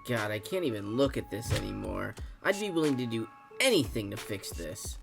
God, I can't even look at this anymore. I'd be willing to do anything to fix this.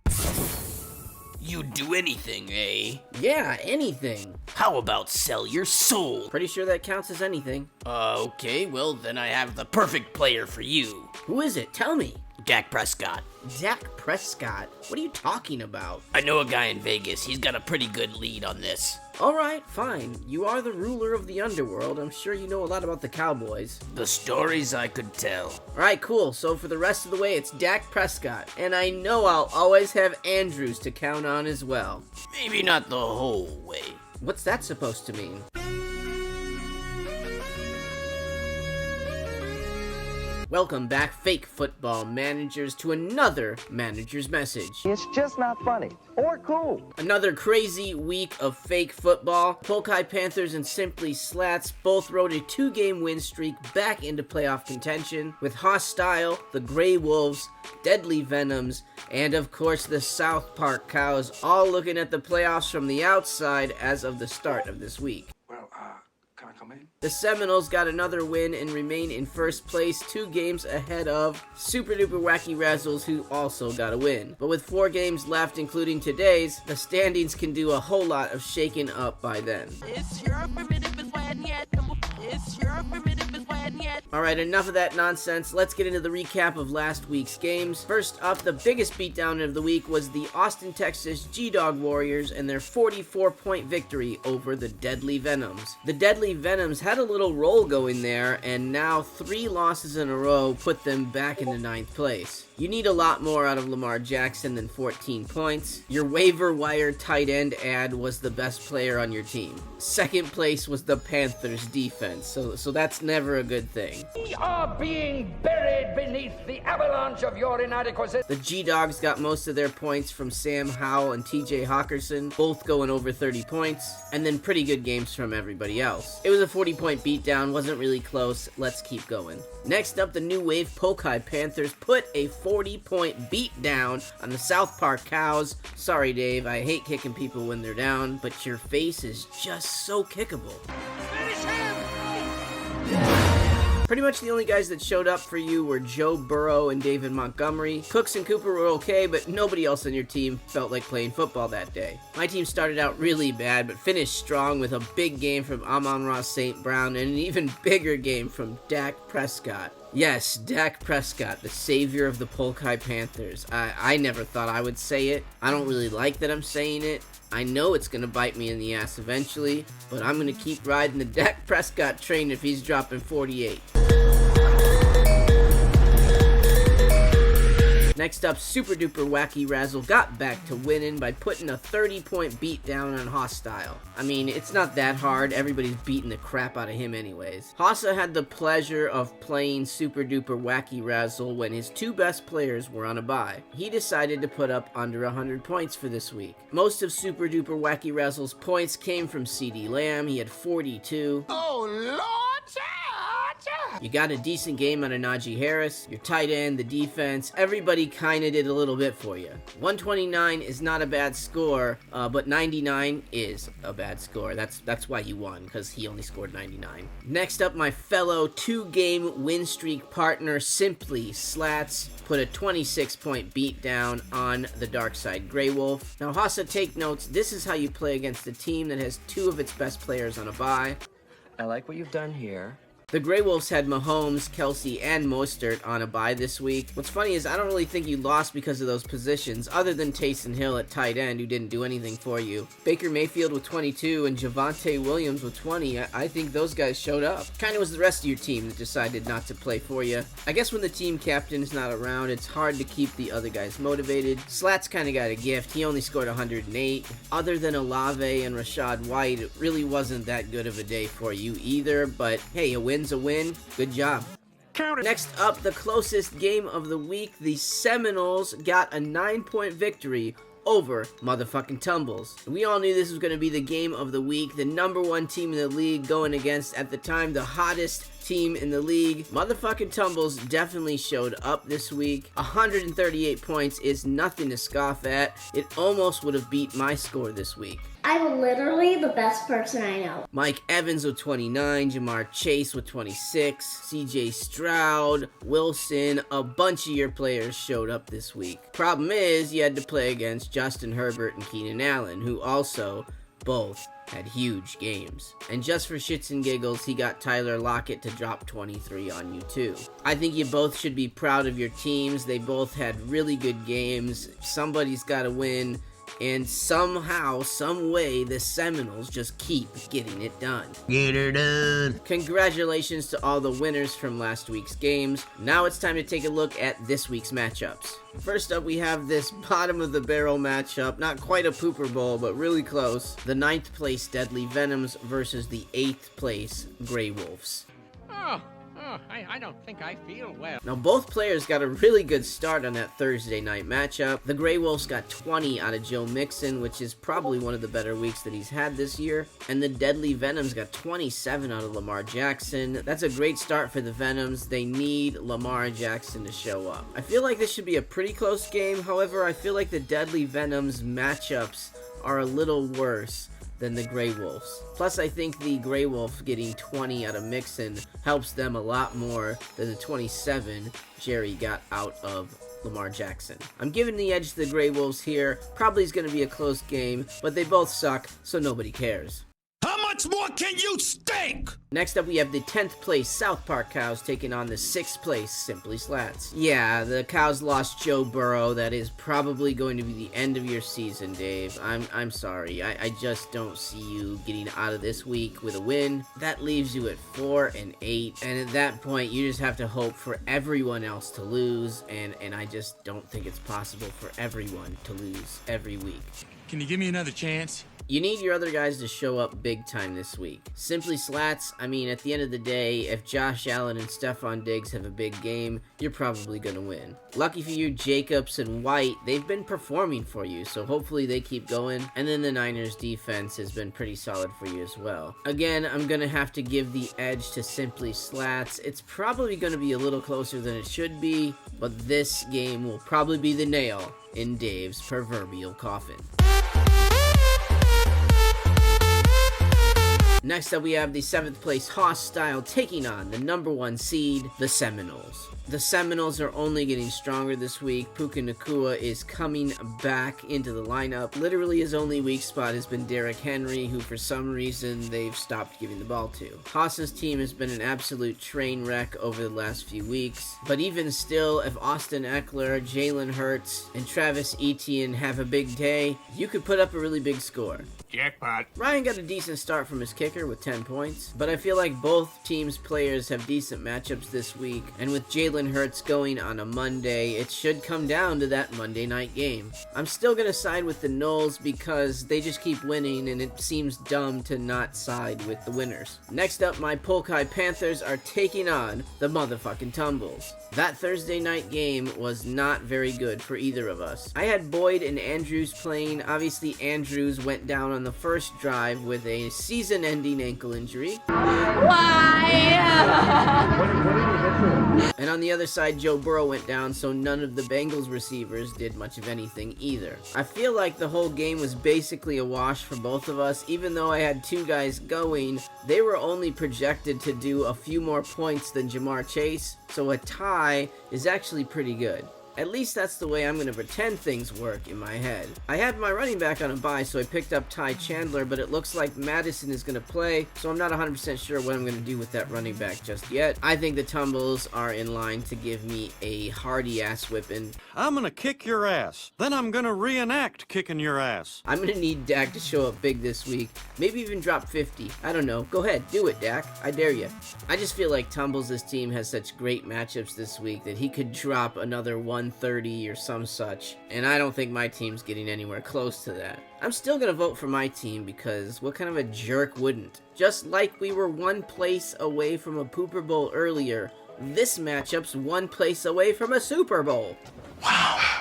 You'd do anything, eh? Yeah, anything. How about sell your soul? Pretty sure that counts as anything. Okay, well then I have the perfect player for you. Who is it? Tell me. Dak Prescott. Dak Prescott? What are you talking about? I know a guy in Vegas. He's got a pretty good lead on this. Alright, fine. You are the ruler of the underworld. I'm sure you know a lot about the Cowboys. The stories I could tell. Alright, cool. So for the rest of the way, it's Dak Prescott. And I know I'll always have Andrews to count on as well. Maybe not the whole way. What's that supposed to mean? Welcome back, fake football managers, to another manager's message. It's just not funny or cool. Another crazy week of fake football. Polkai Panthers and Simply Slats both rode a 2-game win streak back into playoff contention, with Hostile, the Grey Wolves, Deadly Venoms, and of course the South Park Cows all looking at the playoffs from the outside as of the start of this week. Can I come in? The Seminoles got another win and remain in first place, 2 games ahead of Super Duper Wacky Razzles, who also got a win. But with 4 games left, including today's, the standings can do a whole lot of shaking up by then. Alright, enough of that nonsense. Let's get into the recap of last week's games. First up, the biggest beatdown of the week was the Austin, Texas G-Dog Warriors and their 44-point victory over the Deadly Venoms. The Deadly Venoms had a little roll going there, and now 3 losses in a row put them back into 9th place. You need a lot more out of Lamar Jackson than 14 points. Your waiver wire tight end ad was the best player on your team. Second place was the Panthers defense, so that's never a good thing. We are being buried beneath the avalanche of your inadequacies. The G-Dogs got most of their points from Sam Howell and TJ Hawkinson, both going over 30 points, and then pretty good games from everybody else. It was a 40-point beatdown, wasn't really close. Let's keep going. Next up, the New Wave Polkai Panthers put a 40-point beatdown on the South Park Cows. Sorry, Dave, I hate kicking people when they're down, but your face is just so kickable. Finish him! Pretty much the only guys that showed up for you were Joe Burrow and David Montgomery. Cooks and Cooper were okay, but nobody else on your team felt like playing football that day. My team started out really bad, but finished strong with a big game from Amon-Ra St. Brown and an even bigger game from Dak Prescott. Yes, Dak Prescott, the savior of the Polkai Panthers. I never thought I would say it. I don't really like that I'm saying it. I know it's going to bite me in the ass eventually, but I'm going to keep riding the Dak Prescott train if he's dropping 48. Next up, Super Duper Wacky Razzle got back to winning by putting a 30-point beat down on Hostile. I mean, it's not that hard. Everybody's beating the crap out of him anyways. Hossa had the pleasure of playing Super Duper Wacky Razzle when his 2 best players were on a bye. He decided to put up under 100 points for this week. Most of Super Duper Wacky Razzle's points came from CeeDee Lamb. He had 42. Oh, Lord! You got a decent game out of Najee Harris, your tight end, the defense, everybody kinda did a little bit for you. 129 is not a bad score, but 99 is a bad score. That's why you won, because he only scored 99. Next up, my fellow 2-game win streak partner, Simply Slats, put a 26-point beat down on the Darkside Grey Wolf. Now, Hassa, take notes. This is how you play against a team that has 2 of its best players on a bye. I like what you've done here. The Grey Wolves had Mahomes, Kelsey, and Mostert on a bye this week. What's funny is I don't really think you lost because of those positions, other than Taysom Hill at tight end, who didn't do anything for you. Baker Mayfield with 22 and Javonte Williams with 20. I think those guys showed up. Kinda was the rest of your team that decided not to play for you. I guess when the team captain is not around, it's hard to keep the other guys motivated. Slats kinda got a gift. He only scored 108. Other than Olave and Rashad White, it really wasn't that good of a day for you either, but hey, a win's a win. Good job. Next up, the closest game of the week, the Seminoles got a 9-point victory over motherfucking Tumbles. We all knew this was going to be the game of the week, the #1 team in the league going against, at the time, the hottest team in the league. Motherfucking Tumbles definitely showed up this week. 138 points is nothing to scoff at. It almost would have beat my score this week. I'm literally the best person I know. Mike Evans with 29, Jamar Chase with 26, CJ Stroud, Wilson, a bunch of your players showed up this week. Problem is, you had to play against Justin Herbert and Keenan Allen, who also both had huge games. And just for shits and giggles, he got Tyler Lockett to drop 23 on you too. I think you both should be proud of your teams. They both had really good games. Somebody's got to win. And somehow, some way, the Seminoles just keep getting it done. Get her done. Congratulations to all the winners from last week's games. Now it's time to take a look at this week's matchups. First up, we have this bottom of the barrel matchup. Not quite a pooper bowl, but really close. The 9th place Deadly Venoms versus the 8th place Grey Wolves. I don't think I feel well. Now, both players got a really good start on that Thursday night matchup. The Grey Wolves got 20 out of Joe Mixon, which is probably one of the better weeks that he's had this year. And the Deadly Venoms got 27 out of Lamar Jackson. That's a great start for the Venoms. They need Lamar Jackson to show up. I feel like this should be a pretty close game. However, I feel like the Deadly Venoms matchups are a little worse than the Grey Wolves. Plus, I think the Grey Wolf getting 20 out of Mixon helps them a lot more than the 27 Jerry got out of Lamar Jackson. I'm giving the edge to the Grey Wolves here. Probably is going to be a close game, but they both suck, so nobody cares. How much more can you stink? Next up, we have the 10th place South Park Cows taking on the 6th place Simply Slats. Yeah, the Cows lost Joe Burrow. That is probably going to be the end of your season, Dave. I'm sorry. I just don't see you getting out of this week with a win. That leaves you at 4-8, and at that point, you just have to hope for everyone else to lose, and I just don't think it's possible for everyone to lose every week. Can you give me another chance? You need your other guys to show up big time this week. Simply Slats, I mean, at the end of the day, if Josh Allen and Stephon Diggs have a big game, you're probably going to win. Lucky for you, Jacobs and White, they've been performing for you, so hopefully they keep going. And then the Niners defense has been pretty solid for you as well. Again, I'm going to have to give the edge to Simply Slats. It's probably going to be a little closer than it should be, but this game will probably be the nail in Dave's proverbial coffin. Next up, we have the 7th place Hostile taking on the number 1 seed, the Seminoles. The Seminoles are only getting stronger this week. Puka Nacua is coming back into the lineup. Literally, his only weak spot has been Derrick Henry, who for some reason they've stopped giving the ball to. Haas's team has been an absolute train wreck over the last few weeks. But even still, if Austin Eckler, Jalen Hurts, and Travis Etienne have a big day, you could put up a really big score. Jackpot. Ryan got a decent start from his kicker with 10 points, but I feel like both teams' players have decent matchups this week, and with Jalen Hurts going on a Monday, it should come down to that Monday night game. I'm still going to side with the Noles because they just keep winning, and it seems dumb to not side with the winners. Next up, my Polkai Panthers are taking on the motherfucking Tumbles. That Thursday night game was not very good for either of us. I had Boyd and Andrews playing. Obviously, Andrews went down on the first drive with a season-ending ankle injury. And on the other side, Joe Burrow went down, so none of the Bengals receivers did much of anything either. I feel like the whole game was basically a wash for both of us. Even though I had 2 guys going, they were only projected to do a few more points than Jamar Chase, so a tie is actually pretty good. At least that's the way I'm going to pretend things work in my head. I had my running back on a bye, so I picked up Ty Chandler, but it looks like Madison is going to play, so I'm not 100% sure what I'm going to do with that running back just yet. I think the Tumbles are in line to give me a hearty ass whipping. I'm going to kick your ass. Then I'm going to reenact kicking your ass. I'm going to need Dak to show up big this week. Maybe even drop 50. I don't know. Go ahead. Do it, Dak. I dare you. I just feel like Tumbles' team has such great matchups this week that he could drop another 130 or some such, and I don't think my team's getting anywhere close to that. I'm still gonna vote for my team because what kind of a jerk wouldn't? Just like we were 1 place away from a Pooper Bowl earlier, this matchup's 1 place away from a Super Bowl.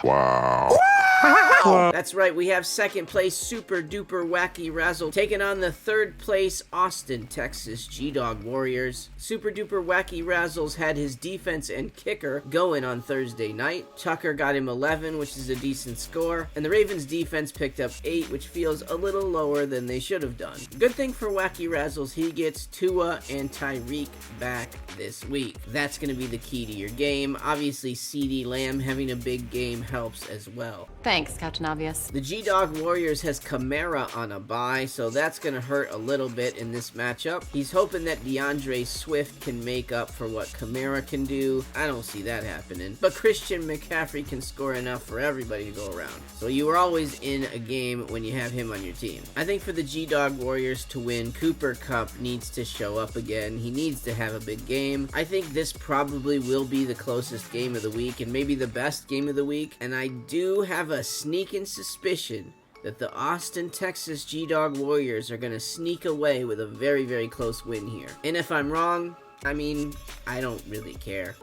Wow. That's right, we have second place Super Duper Wacky Razzle taking on the third place Austin, Texas G-Dog Warriors. Super Duper Wacky Razzles had his defense and kicker going on Thursday night. Tucker got him 11, which is a decent score, and the Ravens defense picked up 8, which feels a little lower than they should have done. Good thing for Wacky Razzles, he gets Tua and Tyreek back this week. That's going to be the key to your game. Obviously, CeeDee Lamb having a big game helps as well. Thanks, Captain Obvious. The G-Dog Warriors has Kamara on a bye, so that's going to hurt a little bit in this matchup. He's hoping that DeAndre Swift can make up for what Kamara can do. I don't see that happening. But Christian McCaffrey can score enough for everybody to go around. So you are always in a game when you have him on your team. I think for the G-Dog Warriors to win, Cooper Kupp needs to show up again. He needs to have a big game. I think this probably will be the closest game of the week and maybe the best game of the week. And I do have a sneaking suspicion that the Austin, Texas G-Dog Warriors are going to sneak away with a very, very close win here. And if I'm wrong, I mean, I don't really care.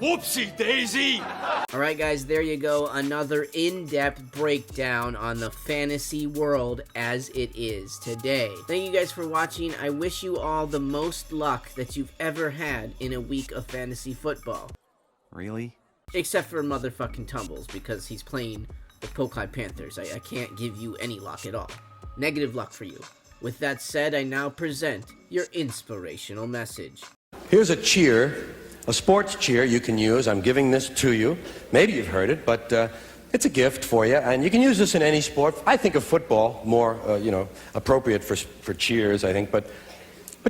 Whoopsie daisy! Alright guys, there you go. Another in-depth breakdown on the fantasy world as it is today. Thank you guys for watching. I wish you all the most luck that you've ever had in a week of fantasy football. Really? Except for motherfucking Tumbles, because he's playing the Pokai Panthers. I can't give you any luck at all. Negative luck for you. With that said, I now present your inspirational message. Here's a cheer, a sports cheer you can use. I'm giving this to you. Maybe you've heard it, but it's a gift for you, and you can use this in any sport. I think of football more, appropriate for cheers, I think, but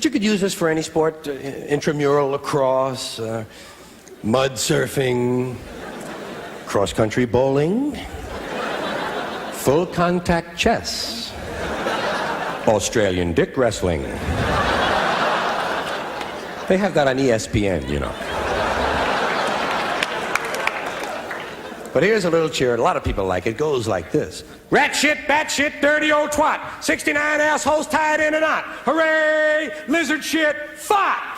you could use this for any sport, intramural lacrosse, mud surfing, cross-country bowling, full contact chess, Australian dick wrestling. They have that on ESPN, you know. But here's a little cheer. A lot of people like it. It goes like this. Rat shit, bat shit, dirty old twat. 69 assholes tied in a knot. Hooray! Lizard shit, fought!